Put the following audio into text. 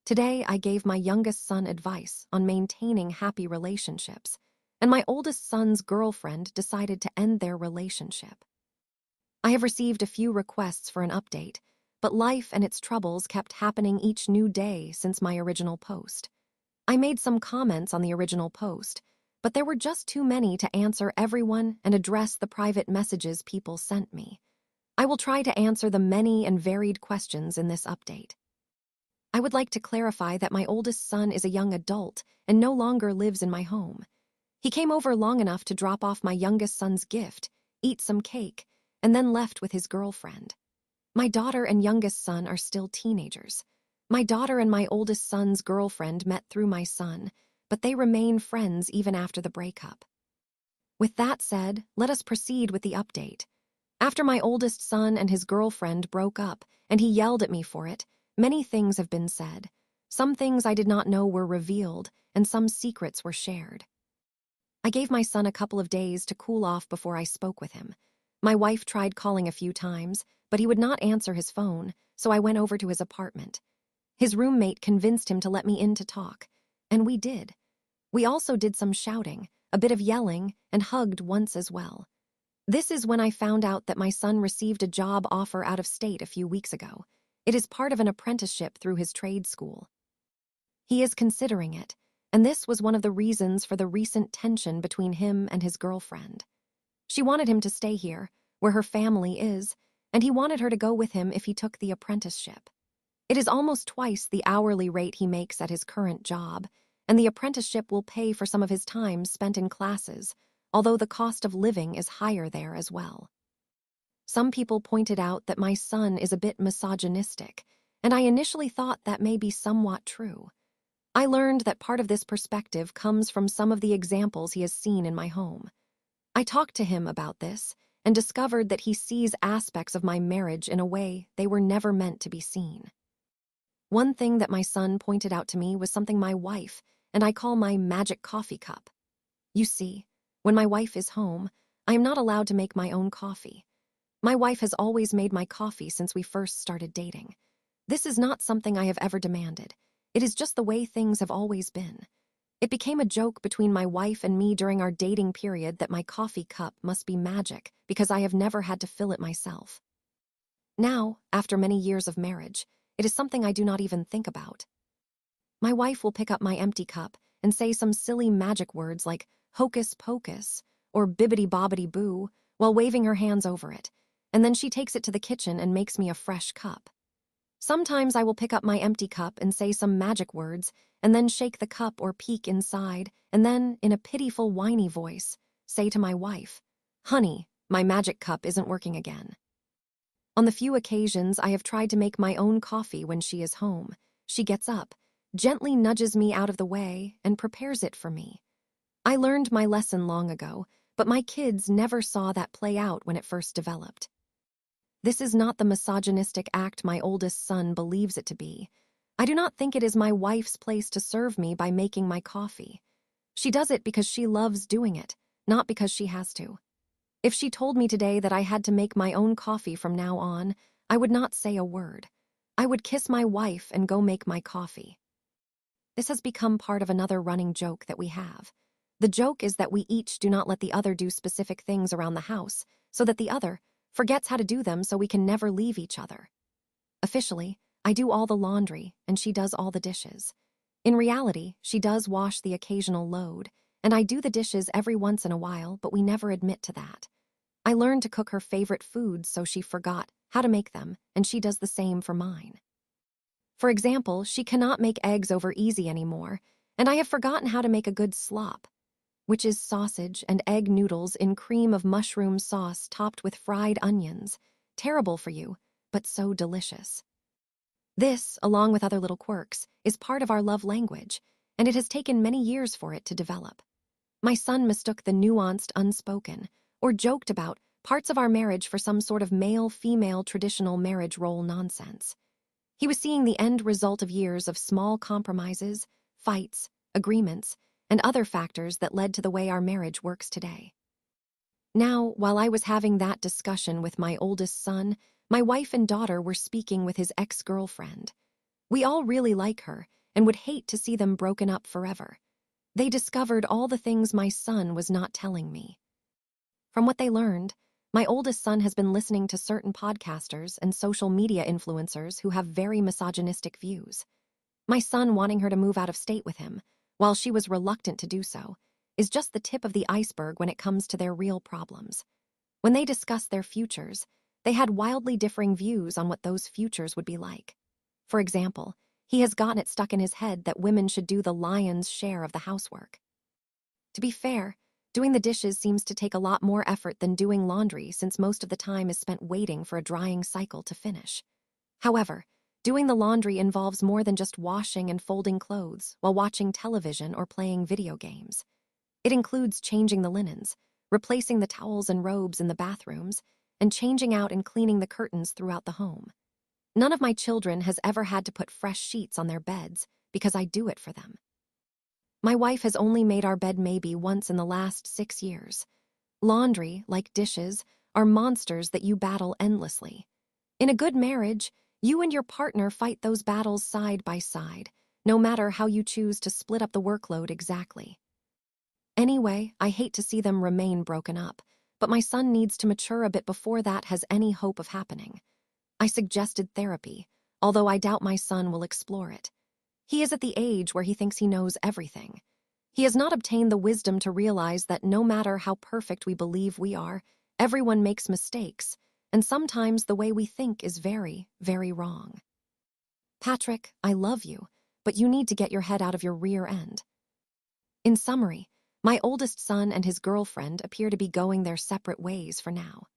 Today, I gave my youngest son advice on maintaining happy relationships, and my oldest son's girlfriend decided to end their relationship. I have received a few requests for an update, but life and its troubles kept happening each new day since my original post. I made some comments on the original post, but there were just too many to answer everyone and address the private messages people sent me. I will try to answer the many and varied questions in this update. I would like to clarify that my oldest son is a young adult and no longer lives in my home. He came over long enough to drop off my youngest son's gift, eat some cake, and then left with his girlfriend. My daughter and youngest son are still teenagers. My daughter and my oldest son's girlfriend met through my son, but they remain friends even after the breakup. With that said, let us proceed with the update. After my oldest son and his girlfriend broke up, and he yelled at me for it, many things have been said. Some things I did not know were revealed, and some secrets were shared. I gave my son a couple of days to cool off before I spoke with him. My wife tried calling a few times, but he would not answer his phone, so I went over to his apartment. His roommate convinced him to let me in to talk, and we did. We also did some shouting, a bit of yelling, and hugged once as well. This is when I found out that my son received a job offer out of state a few weeks ago. It is part of an apprenticeship through his trade school. He is considering it, and this was one of the reasons for the recent tension between him and his girlfriend. She wanted him to stay here, where her family is, and he wanted her to go with him if he took the apprenticeship. It is almost twice the hourly rate he makes at his current job, and the apprenticeship will pay for some of his time spent in classes, although the cost of living is higher there as well. Some people pointed out that my son is a bit misogynistic, and I initially thought that may be somewhat true. I learned that part of this perspective comes from some of the examples he has seen in my home. I talked to him about this and discovered that he sees aspects of my marriage in a way they were never meant to be seen. One thing that my son pointed out to me was something my wife and I call my magic coffee cup. You see, when my wife is home, I am not allowed to make my own coffee. My wife has always made my coffee since we first started dating. This is not something I have ever demanded. It is just the way things have always been. It became a joke between my wife and me during our dating period that my coffee cup must be magic because I have never had to fill it myself. Now, after many years of marriage, it is something I do not even think about. My wife will pick up my empty cup and say some silly magic words like hocus pocus or bibbity bobbity boo while waving her hands over it, and then she takes it to the kitchen and makes me a fresh cup. Sometimes I will pick up my empty cup and say some magic words and then shake the cup or peek inside and then, in a pitiful, whiny voice, say to my wife, "Honey, my magic cup isn't working again." On the few occasions I have tried to make my own coffee when she is home, she gets up, gently nudges me out of the way, and prepares it for me. I learned my lesson long ago, but my kids never saw that play out when it first developed. This is not the misogynistic act my oldest son believes it to be. I do not think it is my wife's place to serve me by making my coffee. She does it because she loves doing it, not because she has to. If she told me today that I had to make my own coffee from now on, I would not say a word. I would kiss my wife and go make my coffee. This has become part of another running joke that we have. The joke is that we each do not let the other do specific things around the house, so that the other forgets how to do them so we can never leave each other. Officially, I do all the laundry and she does all the dishes. In reality, she does wash the occasional load, and I do the dishes every once in a while, but we never admit to that. I learned to cook her favorite foods so she forgot how to make them, and she does the same for mine. For example, she cannot make eggs over easy anymore, and I have forgotten how to make a good slop, which is sausage and egg noodles in cream of mushroom sauce topped with fried onions. Terrible for you, but so delicious. This, along with other little quirks, is part of our love language, and it has taken many years for it to develop. My son mistook the nuanced unspoken, or joked about, parts of our marriage for some sort of male-female traditional marriage role nonsense. He was seeing the end result of years of small compromises, fights, agreements, and other factors that led to the way our marriage works today. Now, while I was having that discussion with my oldest son, my wife and daughter were speaking with his ex-girlfriend. We all really like her, and would hate to see them broken up forever. They discovered all the things my son was not telling me. From what they learned, my oldest son has been listening to certain podcasters and social media influencers who have very misogynistic views. My son wanting her to move out of state with him, while she was reluctant to do so, is just the tip of the iceberg when it comes to their real problems. When they discussed their futures, they had wildly differing views on what those futures would be like. For example, he has gotten it stuck in his head that women should do the lion's share of the housework. To be fair, doing the dishes seems to take a lot more effort than doing laundry, since most of the time is spent waiting for a drying cycle to finish. However, doing the laundry involves more than just washing and folding clothes while watching television or playing video games. It includes changing the linens, replacing the towels and robes in the bathrooms, and changing out and cleaning the curtains throughout the home. None of my children has ever had to put fresh sheets on their beds because I do it for them. My wife has only made our bed maybe once in the last 6 years. Laundry, like dishes, are monsters that you battle endlessly. In a good marriage, you and your partner fight those battles side by side, no matter how you choose to split up the workload exactly. Anyway, I hate to see them remain broken up, but my son needs to mature a bit before that has any hope of happening. I suggested therapy, although I doubt my son will explore it. He is at the age where he thinks he knows everything. He has not obtained the wisdom to realize that no matter how perfect we believe we are, everyone makes mistakes, and sometimes the way we think is very, very wrong. Patrick, I love you, but you need to get your head out of your rear end. In summary, my oldest son and his girlfriend appear to be going their separate ways for now.